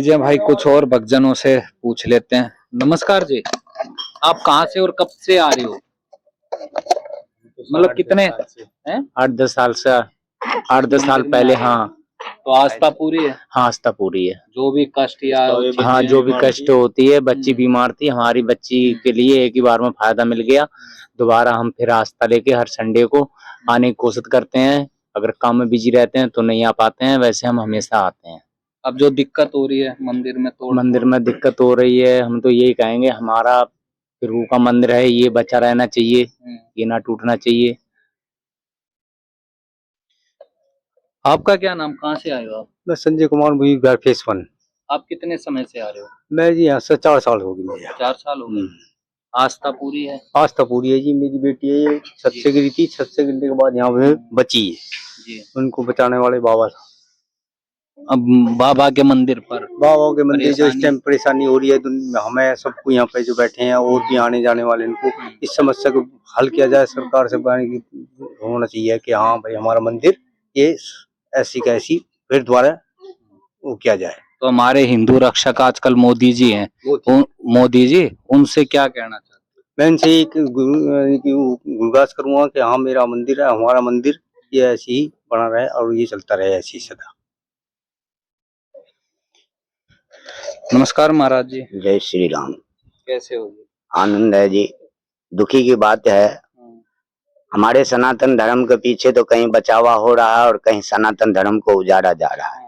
जी भाई, कुछ और भक्तजनों से पूछ लेते हैं। नमस्कार जी, आप कहाँ से और कब से आ रहे हो? मतलब कितने हैं? 8-10 साल से 8-10 साल पहले। हाँ, तो आस्था पूरी है? हाँ, आस्था पूरी है। जो भी कष्ट या हाँ, जो भी कष्ट होती है, बच्ची बीमार थी, हमारी बच्ची के लिए एक ही बार में फायदा मिल गया। दोबारा हम फिर आस्था लेके हर संडे को आने की कोशिश करते हैं। अगर काम में बिजी रहते हैं तो नहीं आ पाते हैं, वैसे हम हमेशा आते हैं। अब जो दिक्कत हो रही है मंदिर में दिक्कत हो रही है, हम तो यही कहेंगे, हमारा गुरु का मंदिर है, ये बचा रहना चाहिए, ये ना टूटना चाहिए। आपका क्या नाम, कहाँ से आए हो आप? मैं संजय कुमार, फेस 1। आप कितने समय से आ रहे हो? मैं जी यहाँ से 4 साल हो गए मुझे। 4 साल हो गए। आस्था पूरी है? आस्था पूरी है जी। मेरी बेटी है, ये छत से गिरी थी, छत से गिरने के बाद यहाँ पे बची है जी। उनको बचाने वाले बाबा था। अब बाबा के मंदिर जो इस टाइम परेशानी हो रही है हमें सबको, यहाँ पे जो बैठे हैं और भी आने जाने वाले, इनको इस समस्या को हल किया जाए। सरकार से होना चाहिए कि हाँ भाई, हमारा मंदिर ये ऐसी कैसी फिर दोबारा वो किया जाए। तो हमारे हिंदू रक्षक आजकल मोदी जी हैं, मोदी जी, उनसे क्या कहना चाहते हैं? मैं इनसे एक गुरदास करूंगा कि हाँ, मेरा मंदिर है, हमारा मंदिर ये ऐसे ही बना रहे और ये चलता रहे ऐसी सदा। नमस्कार महाराज जी। जय श्री राम। कैसे हो जी? आनंद है जी। दुखी की बात है, हमारे सनातन धर्म के पीछे तो कहीं बचावा हो रहा है और कहीं सनातन धर्म को उजाड़ा जा रहा है।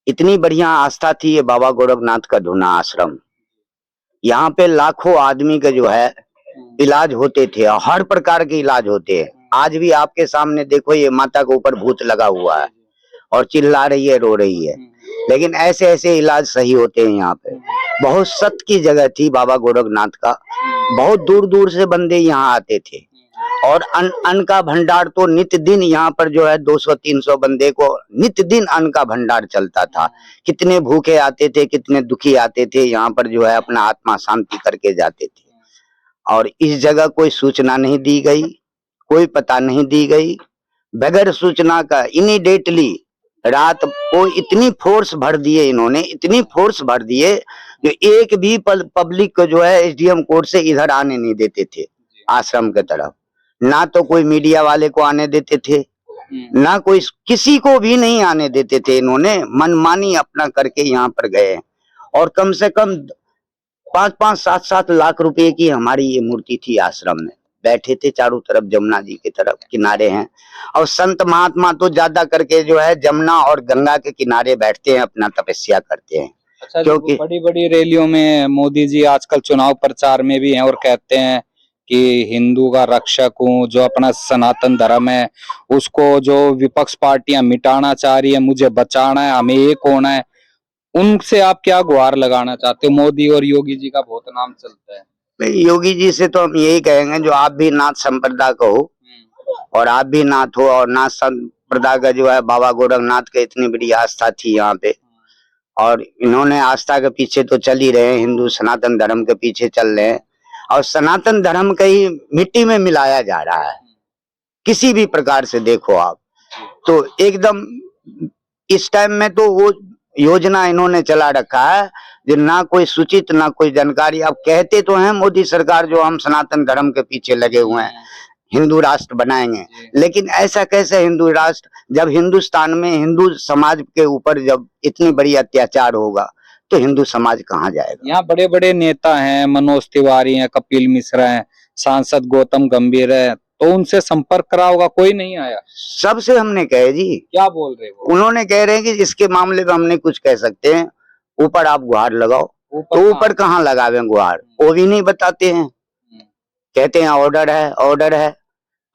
इतनी बढ़िया आस्था थी ये बाबा गोरखनाथ का धूना आश्रम। यहाँ पे लाखों आदमी के जो है इलाज होते थे, हर प्रकार के इलाज होते हैं। आज भी आपके सामने देखो, ये माता के ऊपर भूत लगा हुआ है और चिल्ला रही है, रो रही है, लेकिन ऐसे ऐसे इलाज सही होते हैं यहाँ पे। बहुत सत्य की जगह थी बाबा गोरखनाथ का। बहुत दूर दूर से बंदे यहाँ आते थे और अन्न का भंडार तो नित्य दिन यहाँ पर जो है 200-300 बंदे को नित्य दिन अन्न का भंडार चलता था। कितने भूखे आते थे, कितने दुखी आते थे, यहाँ पर जो है अपना आत्मा शांति करके जाते थे। और इस जगह कोई सूचना नहीं दी गई, कोई पता नहीं दी गई। बगैर सूचना का इमीडिएटली रात को इतनी फोर्स भर दिए इन्होंने, इतनी फोर्स भर दिए जो एक भी पब्लिक को जो है एसडीएम कोर्ट से इधर आने नहीं देते थे आश्रम के तरफ। ना तो कोई मीडिया वाले को आने देते थे, ना कोई, किसी को भी नहीं आने देते थे। इन्होंने मनमानी अपना करके यहाँ पर गए और कम से कम 5-5, 7-7 लाख रुपए की हमारी ये मूर्ति थी आश्रम में। बैठे थे चारों तरफ, जमुना जी की तरफ किनारे हैं, और संत महात्मा तो ज्यादा करके जो है जमुना और गंगा के किनारे बैठते हैं, अपना तपस्या करते हैं। अच्छा, क्योंकि बड़ी बड़ी रैलियों में मोदी जी आजकल चुनाव प्रचार में भी हैं और कहते हैं कि हिंदू का रक्षक हूँ, जो अपना सनातन धर्म है उसको जो विपक्ष पार्टियां मिटाना चाह रही है, मुझे बचाना है, हमें एक होना है। उनसे आप क्या गुहार लगाना चाहते हो? मोदी और योगी जी का बहुत नाम चलता है। योगी जी से तो हम यही कहेंगे, जो आप भी नाथ संप्रदाय को हो और आप भी नाथ हो, और नाथ संप्रदाय का जो है बाबा गोरखनाथ के इतनी बड़ी आस्था थी यहाँ पे, और इन्होंने आस्था के पीछे तो चल ही रहे हैं, हिंदू सनातन धर्म के पीछे चल रहे हैं, और सनातन धर्म का ही मिट्टी में मिलाया जा रहा है। किसी भी प्रकार से देखो आप, तो एकदम इस टाइम में तो वो योजना इन्होंने चला रखा है जो ना कोई सूचित, ना कोई जानकारी। अब कहते तो हैं मोदी सरकार जो हम सनातन धर्म के पीछे लगे हुए हैं, हिंदू राष्ट्र बनाएंगे, लेकिन ऐसा कैसे हिंदू राष्ट्र, जब हिंदुस्तान में हिंदू समाज के ऊपर जब इतनी बड़ी अत्याचार होगा तो हिंदू समाज कहाँ जाएगा? यहाँ बड़े बड़े नेता हैं, मनोज तिवारी हैं, कपिल मिश्रा हैं, सांसद गौतम गंभीर है, तो उनसे संपर्क करा होगा, कोई नहीं आया? सबसे हमने कहे जी। क्या बोल रहे हो? उन्होंने कह रहे हैं कि इसके मामले में हम नहीं कुछ कह सकते हैं, ऊपर आप गुहार लगाओ। तो ऊपर कहाँ लगावे गुहार, वो भी नहीं बताते हैं। कहते हैं ऑर्डर है, ऑर्डर है,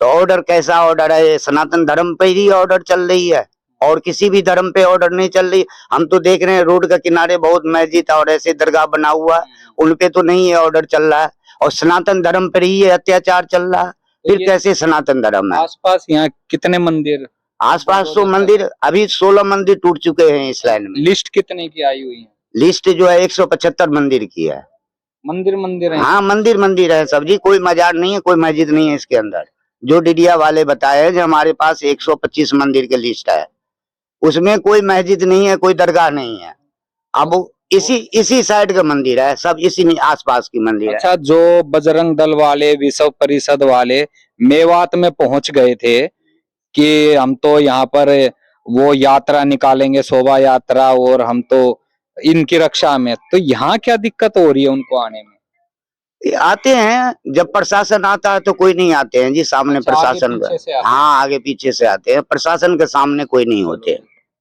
तो ऑर्डर कैसा ऑर्डर है? सनातन धर्म पे ही ऑर्डर चल रही है और किसी भी धर्म पे ऑर्डर नहीं चल रही। हम तो देख रहे हैं रोड के किनारे बहुत मस्जिद और ऐसे दरगाह बना हुआ है, उनपे तो नहीं है ऑर्डर चल रहा है, और सनातन धर्म पर ही ये अत्याचार चल रहा है। फिर कैसे सनातन धर्म है? आसपास यहाँ कितने मंदिर? आसपास तो मंदिर अभी 16 मंदिर टूट चुके हैं इस लाइन में। लिस्ट कितने की आई हुई है? लिस्ट जो है 175 मंदिर की है। मंदिर है? हाँ, मंदिर है सब जी, कोई मजार नहीं है, कोई मस्जिद नहीं है इसके अंदर। जो डीडिया वाले बताए जो हमारे पास 125 मंदिर की लिस्ट है, उसमें कोई मस्जिद नहीं है, कोई दरगाह नहीं है। अब वो इसी साइड का मंदिर है, सब इसी में आसपास की मंदिर है। अच्छा, जो बजरंग दल वाले, विश्व परिषद वाले मेवात में पहुंच गए थे कि हम तो यहाँ पर वो यात्रा निकालेंगे, शोभा यात्रा, और हम तो इनकी रक्षा में, तो यहाँ क्या दिक्कत हो रही है उनको आने में? ये आते हैं, जब प्रशासन आता है तो कोई नहीं आते हैं जी, सामने अच्छा, प्रशासन आगे पीछे से आते हैं। हाँ, आगे पीछे से आते हैं, प्रशासन के सामने कोई नहीं होते।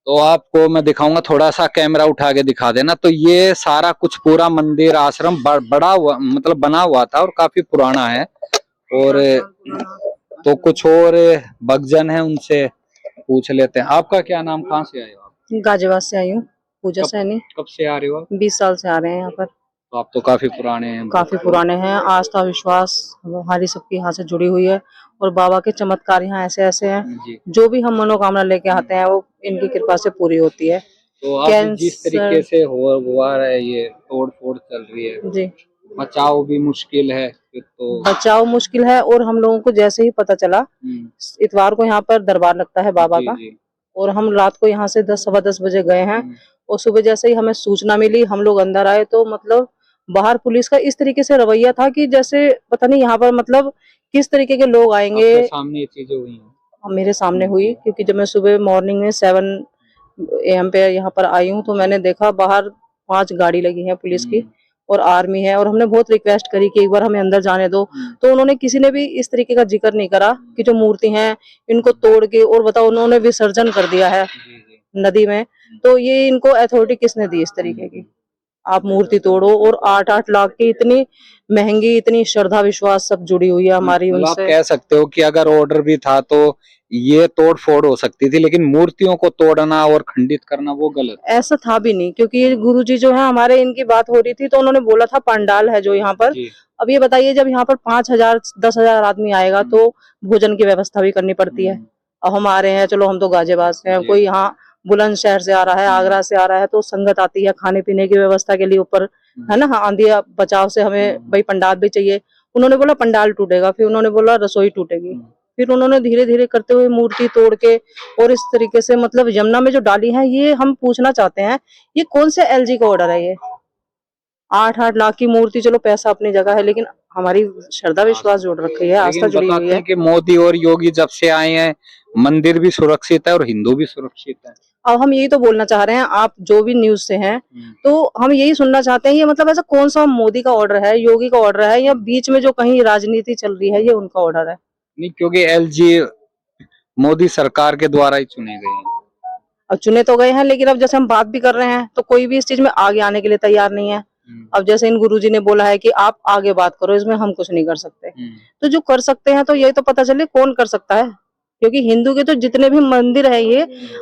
तो आपको मैं दिखाऊंगा, थोड़ा सा कैमरा उठा के दिखा देना। तो ये सारा कुछ पूरा मंदिर आश्रम बड़ा हुआ, मतलब बना हुआ था और काफी पुराना है। और तो कुछ और भक्तजन है, उनसे पूछ लेते हैं। आपका क्या नाम, कहाँ से आए हो आप? गाजियाबाद से आई हूँ, पूजा सैनी। कब से आ रहे हो आप? 20 साल से आ रहे हैं यहाँ पर। तो आप तो काफी पुराने हैं। काफी पुराने हैं। आस्था विश्वास हमारी सबकी यहाँ से जुड़ी हुई है और बाबा के चमत्कार यहाँ ऐसे ऐसे हैं, जी। जो भी हम मनोकामना लेके आते हैं वो इनकी कृपा से पूरी होती है। तो अब जिस तरीके से हुआ है, ये तोड़ फोड़ चल रही है जी, बचाव भी मुश्किल है फिर तो। बचाव मुश्किल है। और हम लोगों को जैसे ही पता चला, इतवार को यहाँ पर दरबार लगता है बाबा का, और हम रात को यहाँ से 10 सवा 10 बजे गए हैं, और सुबह जैसे ही हमें सूचना मिली, हम लोग अंदर आए तो मतलब बाहर पुलिस का इस तरीके से रवैया था कि जैसे पता नहीं यहाँ पर मतलब किस तरीके के लोग आएंगे। सामने ये चीजें हुई हैं? मेरे सामने हुई, क्योंकि जब मैं सुबह मॉर्निंग में 7 AM पे यहाँ पर आई हूँ तो मैंने देखा बाहर 5 गाड़ी लगी है पुलिस की और आर्मी है, और हमने बहुत रिक्वेस्ट करी कि एक बार हमें अंदर जाने दो, तो उन्होंने किसी ने भी इस तरीके का जिक्र नहीं करा कि जो मूर्ति हैं इनको तोड़ के, और बताओ उन्होंने विसर्जन कर दिया है नदी में। तो ये इनको अथॉरिटी किसने दी इस तरीके की? आप मूर्ति तोड़ो, और 8-8 लाख की इतनी महंगी, इतनी श्रद्धा विश्वास सब जुड़ी हुई है हमारी मतलब उनसे। आप कह सकते हो कि अगर ऑर्डर भी था तो ये तोड़ फोड़ हो सकती थी, लेकिन मूर्तियों को तोड़ना और खंडित करना वो गलत। ऐसा था भी नहीं, क्योंकि ये गुरुजी जो है हमारे, इनकी बात हो रही थी तो उन्होंने बोला था पंडाल है जो यहाँ पर। अब ये बताइए, जब यहाँ पर 5,000 10,000 आदमी आएगा तो भोजन की व्यवस्था भी करनी पड़ती है। अब हम आ रहे हैं, चलो हम तो गाजियाबाद से हैं, कोई यहाँ बुलंदशहर से आ रहा है, आगरा से आ रहा है, तो संगत आती है खाने पीने की व्यवस्था के लिए ऊपर, है ना, आंधी बचाव से हमें भाई पंडाल भी चाहिए। उन्होंने बोला पंडाल टूटेगा, फिर उन्होंने बोला रसोई टूटेगी, फिर उन्होंने धीरे धीरे करते हुए मूर्ति तोड़ के और इस तरीके से मतलब यमुना में जो डाली है, ये हम पूछना चाहते हैं ये कौन से LG का ऑर्डर है? ये 8-8 लाख की मूर्ति, चलो पैसा अपनी जगह है, लेकिन हमारी श्रद्धा विश्वास जोड़ रखी है, आस्था जुड़ी हुई है। कि मोदी और योगी जब से आए हैं, मंदिर भी सुरक्षित है और हिंदू भी सुरक्षित है। अब हम यही तो बोलना चाह रहे हैं, आप जो भी न्यूज से हैं, तो हम यही सुनना चाहते हैं, ये मतलब ऐसा कौन सा मोदी का ऑर्डर है, योगी का ऑर्डर है, या बीच में जो कहीं राजनीति चल रही है ये उनका ऑर्डर है? नहीं, क्योंकि LG मोदी सरकार के द्वारा ही चुने गए हैं। अब चुने तो गए हैं, लेकिन अब जैसे हम बात भी कर रहे हैं तो कोई भी इस चीज में आगे आने के लिए तैयार नहीं है। अब जैसे इन गुरुजी ने बोला है कि आप आगे बात करो, इसमें हम कुछ नहीं कर सकते। तो जो कर सकते हैं तो यही तो पता चले कौन कर सकता है, क्योंकि हिंदू के तो जितने भी मंदिर है, ये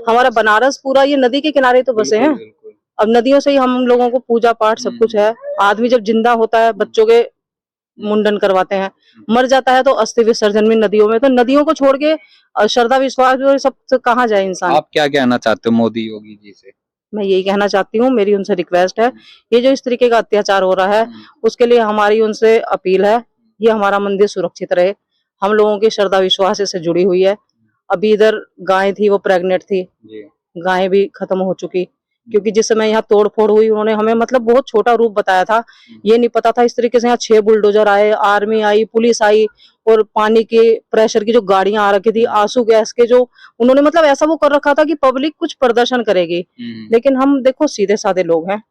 हमारा बनारस पूरा ये नदी के किनारे तो बसे हैं। अब नदियों से ही हम लोगों को पूजा पाठ सब कुछ है। आदमी जब जिंदा होता है, बच्चों के मुंडन करवाते हैं, मर जाता है तो अस्थि विसर्जन में नदियों में, तो नदियों को छोड़ के श्रद्धा विश्वास जो सब कहाँ जाए इंसान? आप क्या कहना चाहते हो मोदी योगी जी से? मैं यही कहना चाहती हूँ, मेरी उनसे रिक्वेस्ट है, ये जो इस तरीके का अत्याचार हो रहा है उसके लिए हमारी उनसे अपील है, ये हमारा मंदिर सुरक्षित रहे। हम लोगों की श्रद्धा विश्वास से जुड़ी हुई है। अभी इधर गाय थी, वो प्रेग्नेंट थी, गाय भी खत्म हो चुकी, क्योंकि जिस समय यहाँ तोड़ फोड़ हुई उन्होंने हमें मतलब बहुत छोटा रूप बताया था। ये नहीं पता था इस तरीके से यहाँ 6 बुलडोजर आए, आर्मी आई, पुलिस आई, और पानी के प्रेशर की जो गाड़ियां आ रखी थी, आंसू गैस के जो उन्होंने मतलब ऐसा वो कर रखा था कि पब्लिक कुछ प्रदर्शन करेगी। लेकिन हम देखो सीधे साधे लोग हैं,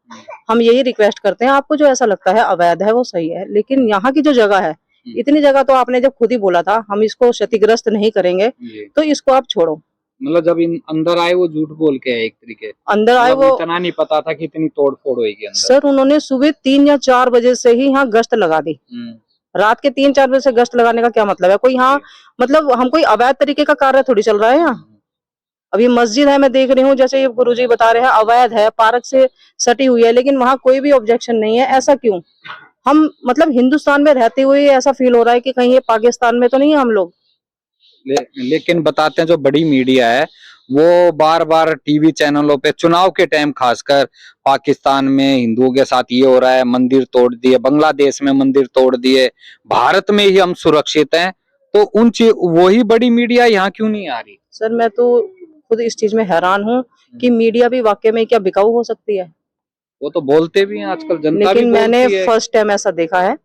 हम यही रिक्वेस्ट करते हैं, आपको जो ऐसा लगता है अवैध है वो सही है, लेकिन यहाँ की जो जगह है, इतनी जगह तो आपने जब खुद ही बोला था हम इसको क्षतिग्रस्त नहीं करेंगे, तो इसको आप छोड़ो। मतलब जब अंदर आए वो झूठ बोल के आए, एक तरीके अंदर आए वो, इतना नहीं पता था कि इतनी तोड़ फोड़ होगी अंदर। सर उन्होंने सुबह 3 या 4 बजे से ही यहाँ गश्त लगा दी। रात के 3-4 बजे से गश्त लगाने का क्या मतलब है? कोई यहाँ मतलब हम कोई अवैध तरीके का कार्य थोड़ी चल रहा है यहाँ। अभी मस्जिद है, मैं देख रही हूँ, जैसे ये गुरुजी बता रहे हैं अवैध है, पार्क से सटी हुई है, लेकिन वहाँ कोई भी ऑब्जेक्शन नहीं है। ऐसा क्यों? हम मतलब हिंदुस्तान में रहते हुए ऐसा फील हो रहा है कि कहीं ये पाकिस्तान में तो नहीं है हम लोग। लेकिन बताते हैं जो बड़ी मीडिया है वो बार बार टीवी चैनलों पे चुनाव के टाइम खासकर पाकिस्तान में हिंदुओं के साथ ये हो रहा है, मंदिर तोड़ दिए, बांग्लादेश में मंदिर तोड़ दिए, भारत में ही हम सुरक्षित हैं, तो वही बड़ी मीडिया यहाँ क्यों नहीं आ रही? सर मैं तो खुद इस चीज में हैरान हूँ कि मीडिया भी वाकई में क्या बिकाऊ हो सकती है? वो तो बोलते भी हैं आजकल, जनता भी लेकिन मैंने बोलती है। फर्स्ट टाइम ऐसा देखा है।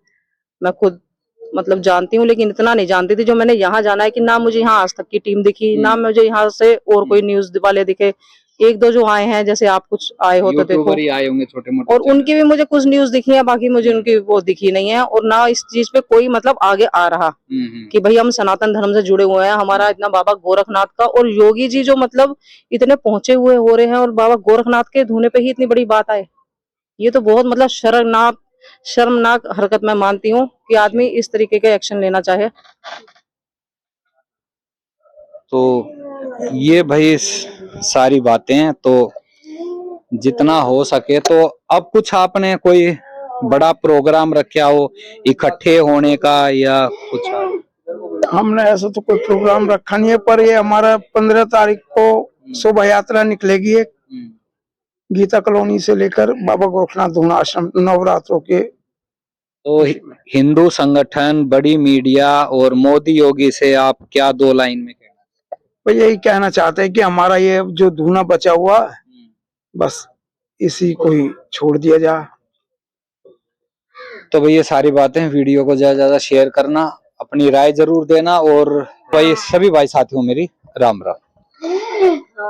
मैं खुद मतलब जानती हूँ, लेकिन इतना नहीं जानती थी। जो मैंने यहाँ जाना है कि ना मुझे यहाँ आज तक की टीम दिखी, ना मुझे यहाँ से और कोई न्यूज वाले दिखे। एक दो जो आए हैं, जैसे आप कुछ आए हो तो देखो, यूट्यूबर ही आए होंगे छोटे मोटे, और उनकी भी मुझे कुछ न्यूज दिखी है, बाकी मुझे उनकी वो दिखी नहीं है। और ना इस चीज पे कोई मतलब आगे आ रहा कि भाई हम सनातन धर्म से जुड़े हुए हैं, हमारा इतना बाबा गोरखनाथ का और योगी जी जो मतलब इतने पहुंचे हुए हो रहे हैं, और बाबा गोरखनाथ के धुने पे ही इतनी बड़ी बात आए, ये तो बहुत मतलब शर्मनाक हरकत मैं मानती हूँ कि आदमी इस तरीके का एक्शन लेना चाहे। तो ये भाई सारी बातें हैं। तो जितना हो सके तो अब कुछ आपने कोई बड़ा प्रोग्राम रखा हो इकट्ठे होने का या कुछ? हमने ऐसा तो कोई प्रोग्राम रखा नहीं है, पर ये हमारा 15 तारीख को शोभा यात्रा निकलेगी एक, गीता कॉलोनी से लेकर बाबा गोरखनाथ धूना आश्रम नवरात्रों के। तो हिंदू संगठन, बड़ी मीडिया और मोदी योगी से आप क्या दो लाइन में कहना? तो यही कहना चाहते हैं कि हमारा ये जो धूना बचा हुआ है, बस इसी को ही छोड़ दिया जाए। तो भाई ये सारी बातें, वीडियो को ज्यादा ज्यादा शेयर करना, अपनी राय जरूर देना, और भाई सभी भाई साथियों मेरी राम राम।